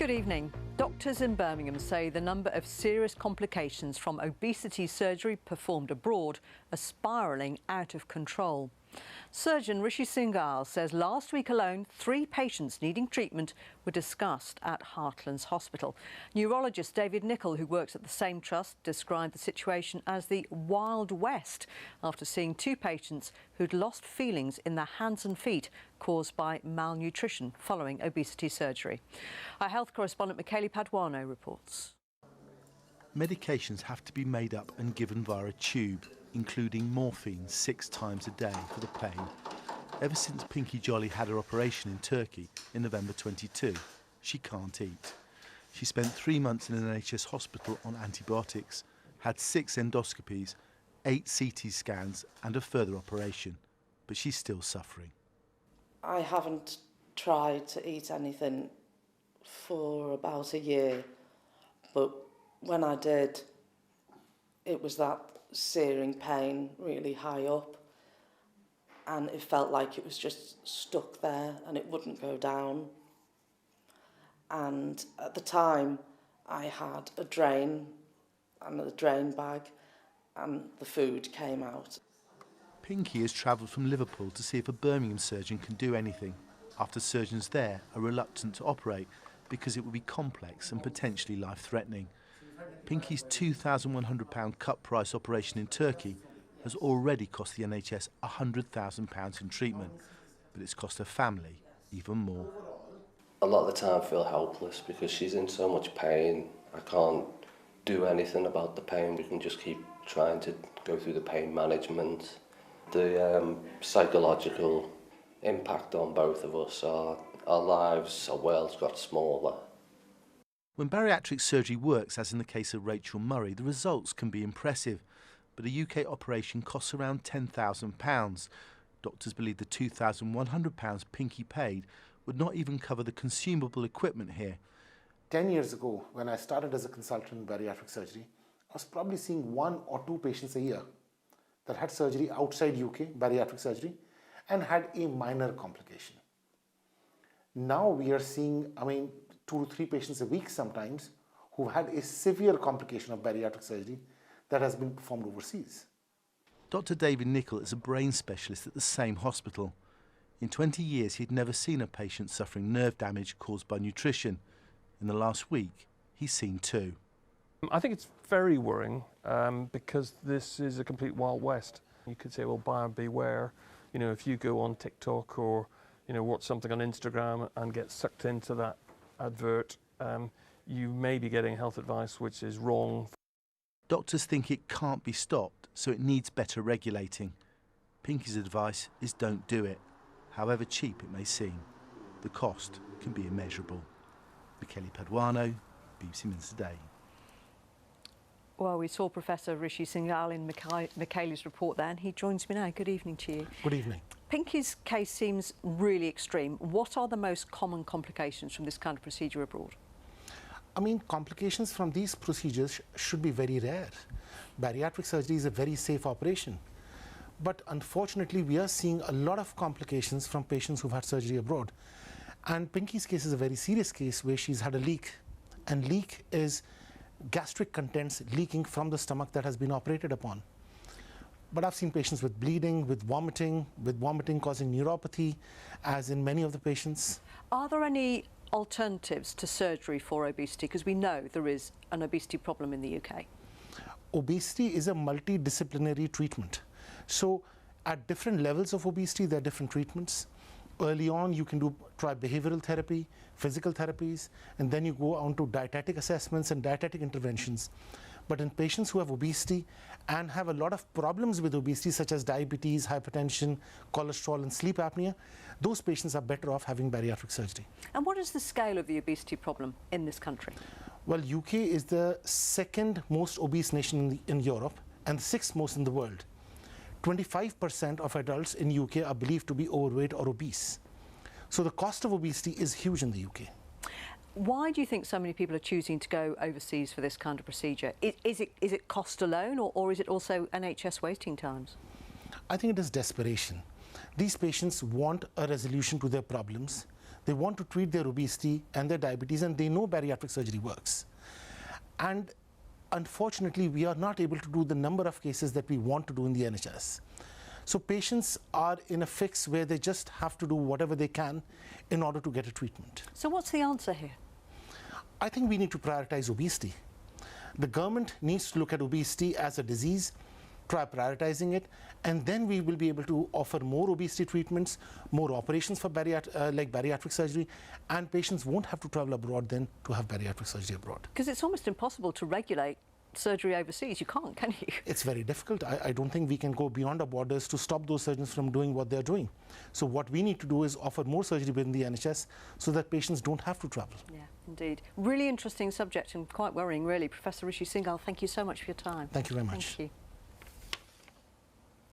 Good evening. Doctors in Birmingham say the number of serious complications from obesity surgery performed abroad are spiralling out of control. Surgeon Rishi Singhal says last week alone, 3 patients needing treatment were discussed at Heartlands Hospital. Neurologist David Nicholl, who works at the same trust, described the situation as the Wild West after seeing 2 patients who'd lost feelings in their hands and feet caused by malnutrition following obesity surgery. Our health correspondent Michele Paduano reports. Medications have to be made up and given via a tube, including morphine 6 times a day for the pain. Ever since Pinky Jolly had her operation in Turkey in November 22, she can't eat. She spent 3 months in an NHS hospital on antibiotics, had 6 endoscopies, 8 CT scans and a further operation, but she's still suffering. I haven't tried to eat anything for about a year, but when I did, it was that searing pain really high up, and it felt like it was just stuck there and it wouldn't go down. And at the time I had a drain and a drain bag and the food came out. Pinky has travelled from Liverpool to see if a Birmingham surgeon can do anything, after surgeons there are reluctant to operate because it would be complex and potentially life-threatening. Pinky's £2,100 cut price operation in Turkey has already cost the NHS £100,000 in treatment, but it's cost her family even more. A lot of the time I feel helpless because she's in so much pain. I can't do anything about the pain. We can just keep trying to go through the pain management. The psychological impact on both of us, our lives, our world's got smaller. When bariatric surgery works, as in the case of Rachel Murray, the results can be impressive, but a UK operation costs around £10,000. Doctors believe the £2,100 Pinky paid would not even cover the consumable equipment here. 10 years ago, when I started as a consultant in bariatric surgery, I was probably seeing 1 or 2 patients a year that had surgery outside UK, bariatric surgery, and had a minor complication. Now we are seeing, 2 to 3 patients a week sometimes who had a severe complication of bariatric surgery that has been performed overseas. Dr. David Nicholl is a brain specialist at the same hospital. In 20 years, he'd never seen a patient suffering nerve damage caused by nutrition. In the last week, he's seen 2. I think it's very worrying because this is a complete Wild West. You could say, well, buyer beware. You know, if you go on TikTok or, watch something on Instagram and get sucked into that advert, you may be getting health advice which is wrong. Doctors think it can't be stopped, so it needs better regulating. Pinky's advice is don't do it, however cheap it may seem. The cost can be immeasurable. Michele Paduano, BBC News Today. Well, we saw Professor Rishi Singhal in Michele's report there, and he joins me now. Good evening to you. Good evening. Pinky's case seems really extreme. What are the most common complications from this kind of procedure abroad? Complications from these procedures should be very rare. Bariatric surgery is a very safe operation. But unfortunately, we are seeing a lot of complications from patients who've had surgery abroad. And Pinky's case is a very serious case where she's had a leak. And leak is gastric contents leaking from the stomach that has been operated upon. But I've seen patients with bleeding, with vomiting causing neuropathy, as in many of the patients. Are there any alternatives to surgery for obesity? Because we know there is an obesity problem in the UK. Obesity is a multidisciplinary treatment. So at different levels of obesity, there are different treatments. Early on, you can try behavioral therapy, physical therapies, and then you go on to dietetic assessments and dietetic interventions. But in patients who have obesity and have a lot of problems with obesity, such as diabetes, hypertension, cholesterol, and sleep apnea, those patients are better off having bariatric surgery. And what is the scale of the obesity problem in this country? Well, UK is the 2nd most obese nation in Europe and the 6th most in the world. 25% of adults in UK are believed to be overweight or obese. So the cost of obesity is huge in the UK. Why do you think so many people are choosing to go overseas for this kind of procedure? Is it cost alone, or is it also NHS waiting times? I think it is desperation. These patients want a resolution to their problems. They want to treat their obesity and their diabetes, and they know bariatric surgery works. And unfortunately, we are not able to do the number of cases that we want to do in the NHS. So patients are in a fix where they just have to do whatever they can in order to get a treatment. So what's the answer here? I think we need to prioritize obesity. The government needs to look at obesity as a disease, try prioritizing it, and then we will be able to offer more obesity treatments, more operations for like bariatric surgery, and patients won't have to travel abroad then to have bariatric surgery abroad. Because it's almost impossible to regulate surgery overseas. You can't, can you? It's very difficult. I don't think we can go beyond our borders to stop those surgeons from doing what they're doing. So what we need to do is offer more surgery within the NHS so that patients don't have to travel. Yeah, indeed. Really interesting subject and quite worrying, really. Professor Rishi Singhal, thank you so much for your time. Thank you very much. Thank you.